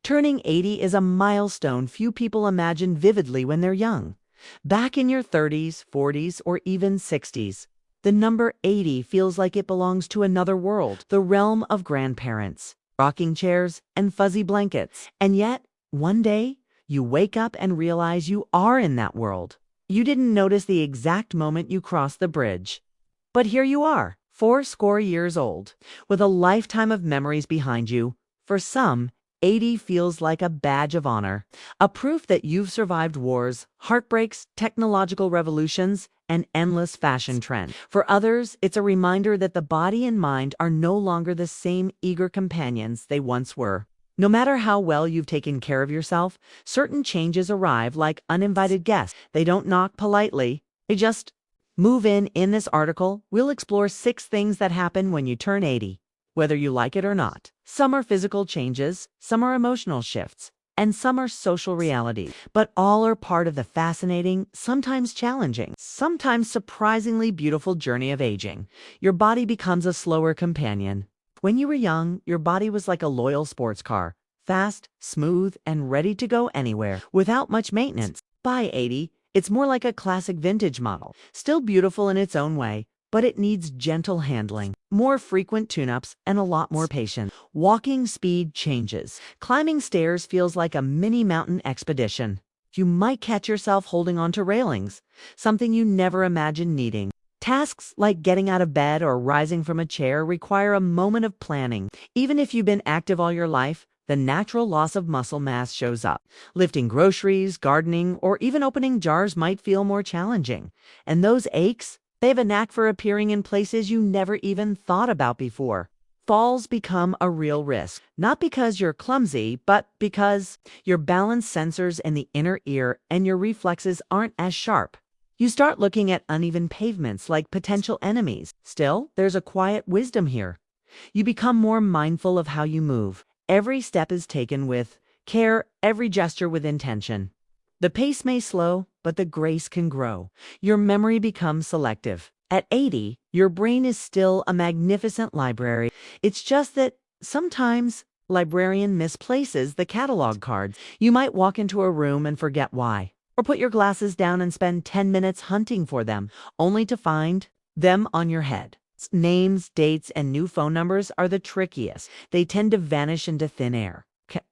Turning 80 is a milestone few people imagine vividly when they're young. Back in your 30s, 40s, or even 60s, the number 80 feels like it belongs to another world, the realm of grandparents, rocking chairs, and fuzzy blankets. And yet, one day, you wake up and realize you are in that world. You didn't notice the exact moment you crossed the bridge. But here you are, 80 years old, with a lifetime of memories behind you. For some, 80 feels like a badge of honor, a proof that you've survived wars, heartbreaks, technological revolutions, and endless fashion trends. For others, it's a reminder that the body and mind are no longer the same eager companions they once were. No matter how well you've taken care of yourself, certain changes arrive like uninvited guests. They don't knock politely, they just move in. In this article, we'll explore 6 things that happen when you turn 80, whether you like it or not. Some are physical changes, some are emotional shifts, and some are social realities. But all are part of the fascinating, sometimes challenging, sometimes surprisingly beautiful journey of aging. Your body becomes a slower companion. When you were young, your body was like a loyal sports car, fast, smooth, and ready to go anywhere, without much maintenance. By 80, it's more like a classic vintage model, still beautiful in its own way, but it needs gentle handling, more frequent tune-ups, and a lot more patience. Walking speed changes. Climbing stairs feels like a mini mountain expedition. You might catch yourself holding onto railings, something you never imagined needing. Tasks like getting out of bed or rising from a chair require a moment of planning. Even if you've been active all your life, the natural loss of muscle mass shows up. Lifting groceries, gardening, or even opening jars might feel more challenging. And those aches, they have a knack for appearing in places you never even thought about before. Falls become a real risk, not because you're clumsy, but because your balance sensors in the inner ear and your reflexes aren't as sharp. You start looking at uneven pavements like potential enemies. Still, there's a quiet wisdom here. You become more mindful of how you move. Every step is taken with care, every gesture with intention. The pace may slow, but the grace can grow. Your memory becomes selective. At 80, your brain is still a magnificent library. It's just that sometimes librarian misplaces the catalog cards. You might walk into a room and forget why, or put your glasses down and spend 10 minutes hunting for them, only to find them on your head. Names, dates, and new phone numbers are the trickiest. They tend to vanish into thin air.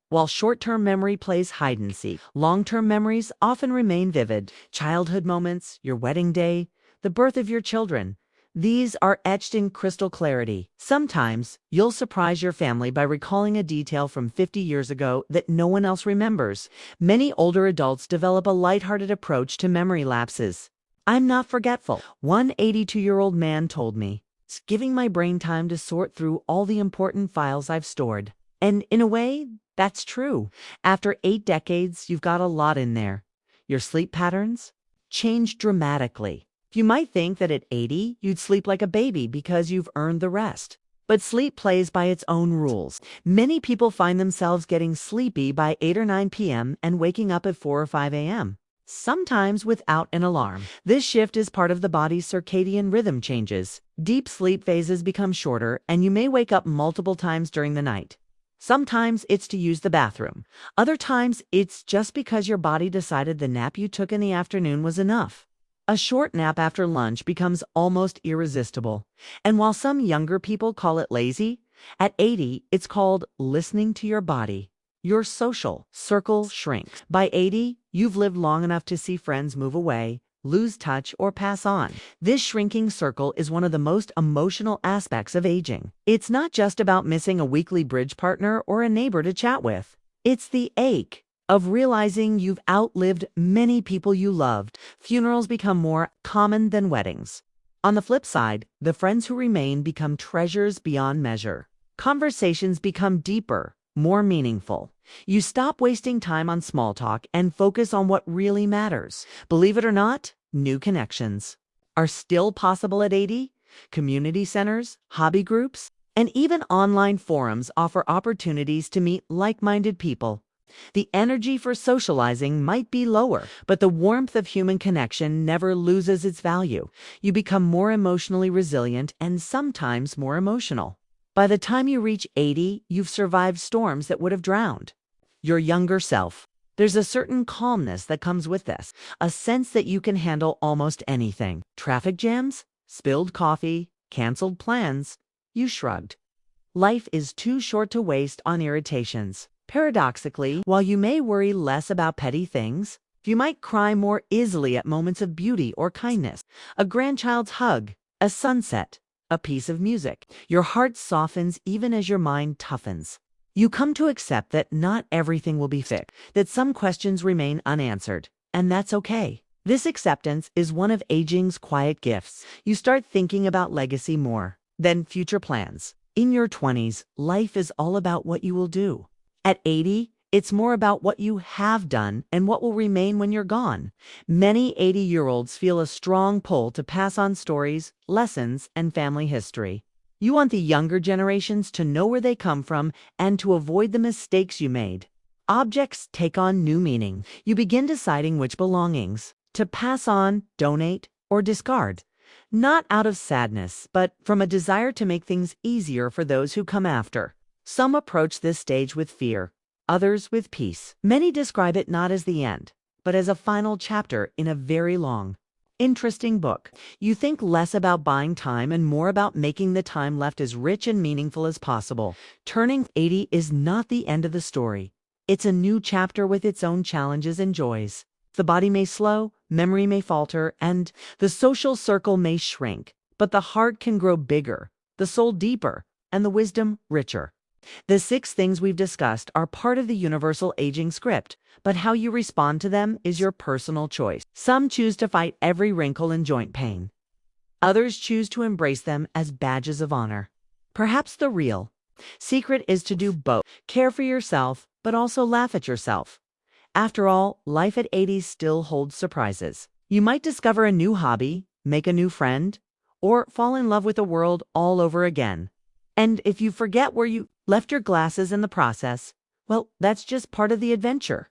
While short-term memory plays hide-and-seek, long-term memories often remain vivid. Childhood moments, your wedding day, the birth of your children, these are etched in crystal clarity. Sometimes, you'll surprise your family by recalling a detail from 50 years ago that no one else remembers. Many older adults develop a lighthearted approach to memory lapses. "I'm not forgetful," one 82-year-old man told me. "It's giving my brain time to sort through all the important files I've stored." And in a way, that's true. After 8 decades, you've got a lot in there. Your sleep patterns change dramatically. You might think that at 80, you'd sleep like a baby because you've earned the rest. But sleep plays by its own rules. Many people find themselves getting sleepy by 8 or 9 p.m. and waking up at 4 or 5 a.m., sometimes without an alarm. This shift is part of the body's circadian rhythm changes. Deep sleep phases become shorter, and you may wake up multiple times during the night. Sometimes it's to use the bathroom. Other times it's just because your body decided the nap you took in the afternoon was enough. A short nap after lunch becomes almost irresistible. And while some younger people call it lazy, at 80 it's called listening to your body. Your social circle shrinks. By 80, you've lived long enough to see friends move away, lose touch, or pass on. This shrinking circle is one of the most emotional aspects of aging. It's not just about missing a weekly bridge partner or a neighbor to chat with. It's the ache of realizing you've outlived many people you loved. Funerals become more common than weddings. On the flip side, the friends who remain become treasures beyond measure. Conversations become deeper, more meaningful. You stop wasting time on small talk and focus on what really matters. Believe it or not, new connections are still possible at 80. Community centers, hobby groups, and even online forums offer opportunities to meet like-minded people. The energy for socializing might be lower, but the warmth of human connection never loses its value. You become more emotionally resilient and sometimes more emotional. By the time you reach 80, you've survived storms that would have drowned. your younger self. There's a certain calmness that comes with this, a sense that you can handle almost anything. Traffic jams, spilled coffee, canceled plans. You shrugged. Life is too short to waste on irritations. Paradoxically, while you may worry less about petty things, you might cry more easily at moments of beauty or kindness. A grandchild's hug, a sunset, a piece of music. Your heart softens even as your mind toughens. You come to accept that not everything will be fixed, that some questions remain unanswered, and that's okay. This acceptance is one of aging's quiet gifts. You start thinking about legacy more than future plans. In your 20s, life is all about what you will do. At 80, it's more about what you have done and what will remain when you're gone. Many 80-year-olds feel a strong pull to pass on stories, lessons, and family history. You want the younger generations to know where they come from and to avoid the mistakes you made. Objects take on new meaning. You begin deciding which belongings to pass on, donate, or discard. Not out of sadness, but from a desire to make things easier for those who come after. Some approach this stage with fear, others with peace. Many describe it not as the end, but as a final chapter in a very long, interesting book. You think less about buying time and more about making the time left as rich and meaningful as possible. Turning 80 is not the end of the story. It's a new chapter with its own challenges and joys. The body may slow, memory may falter, and the social circle may shrink, but the heart can grow bigger, the soul deeper, and the wisdom richer. The 6 things we've discussed are part of the universal aging script, but how you respond to them is your personal choice. Some choose to fight every wrinkle and joint pain. Others choose to embrace them as badges of honor. Perhaps the real secret is to do both. Care for yourself, but also laugh at yourself. After all, life at 80 still holds surprises. You might discover a new hobby, make a new friend, or fall in love with the world all over again. And if you forget where you left your glasses in the process, well, that's just part of the adventure.